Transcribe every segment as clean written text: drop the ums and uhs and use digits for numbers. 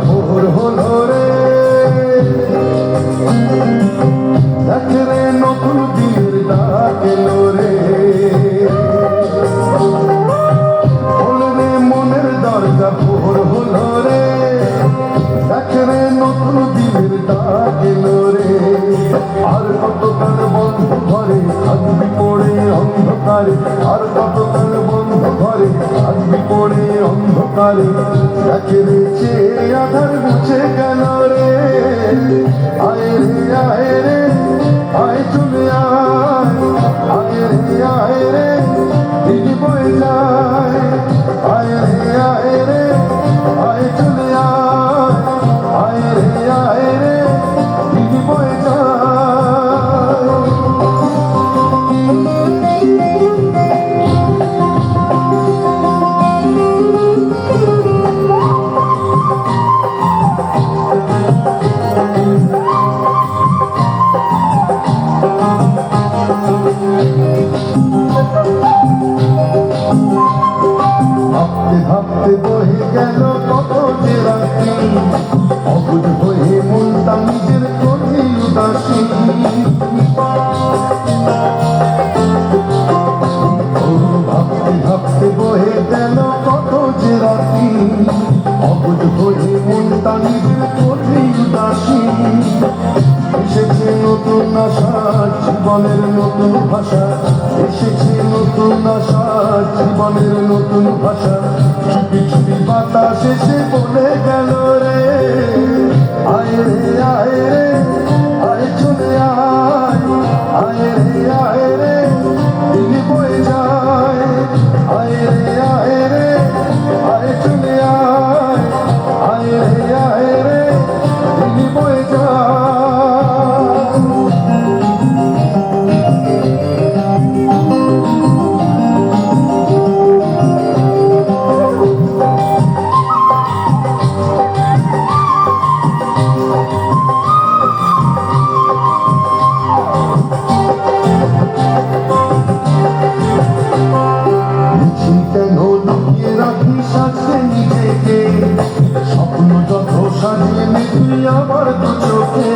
ভোর হলো রে, দেখ রে নতুন দিনের ডাক এলো রে। হলো রে মনের দরজা ভোর হলো রে, দেখ রে নতুন দিনের ডাক এলো রে। আর কতকাল বন্ধ ঘরে থাকবি পড়ে অন্ধকারে, আর কতকাল বন্ধ ঘরে থাকবি পড়ে অন্ধকারে। দেখ রে চেয়ে আধার মুছে গেল রে, আয় রে আয় রে আয় চলে আয়, আয় রে আয় রে দিন বয়ে যায়, আয় রে আয় রে আয় চলে আয়, আয় রে আয় রে দিন বয়ে যায়। ভাবতে ভাবতে বহে গেল কত যে রাত্রি, অবুঝ হয়ে মনটা নিজের করতে উদাসী। ভাবতে ভাবতে বহে গেল কত যে রাত্রি, অবুঝ হয়ে মনটা নিজের করতে উদাসী। এসেছে নতুন আশা জীবনের নতুন ভাষা, এসেছে নতুন আশা জীবনের নতুন ভাষা। ছুটি ছুটি বাতাস এসে বলে গেল রে, আয় রে আয় রে আয় চলে আয়, আয় রে আয় রে দিন বয়ে যায়, আয় রে আয় রে আয় চলে আয়, আয় রে আয় রে দিন বয়ে যায়। স্বপ্ন যত সাজিয়ে তুই আমার দু চোখে,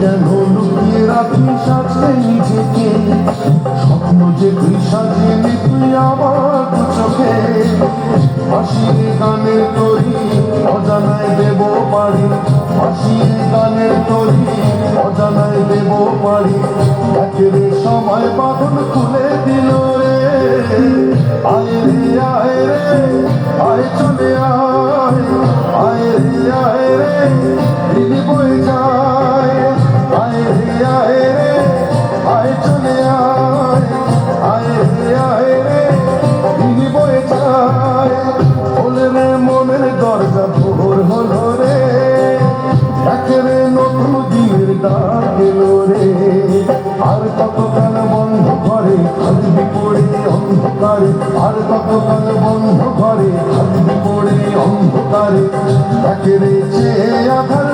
কেন লুকিয়ে রাখি সাজে নিজেকে। স্বপ্ন যে তুই সাজিয়ে তুই আমার দু চোখে, হাসির গানের তরি অজানায় দেব পারি, হাসির গানের তরি অজানায় দেব পারি। একেরে সময় বাঁধন খুলে দিল রে, আয় রে আয় রে আয় চলে আয়, আয় রে আয় রে দিন বয়ে যায়, আয় রে আয় রে আয় চলে আয়, আয় রে আয় রে দিন বয়ে যায়। হলে রে মনের দরজা ভোর হলো রে, দেখ রে নতুন দিনের ডাক এলো রে। আর কতকাল বন্ধ ঘরে থাকবি পড়ে অন্ধকারে, আর কতকাল বন্ধ ঘরে থাকবি পড়ে অন্ধকারে। দেখ রে চেয়ে আধার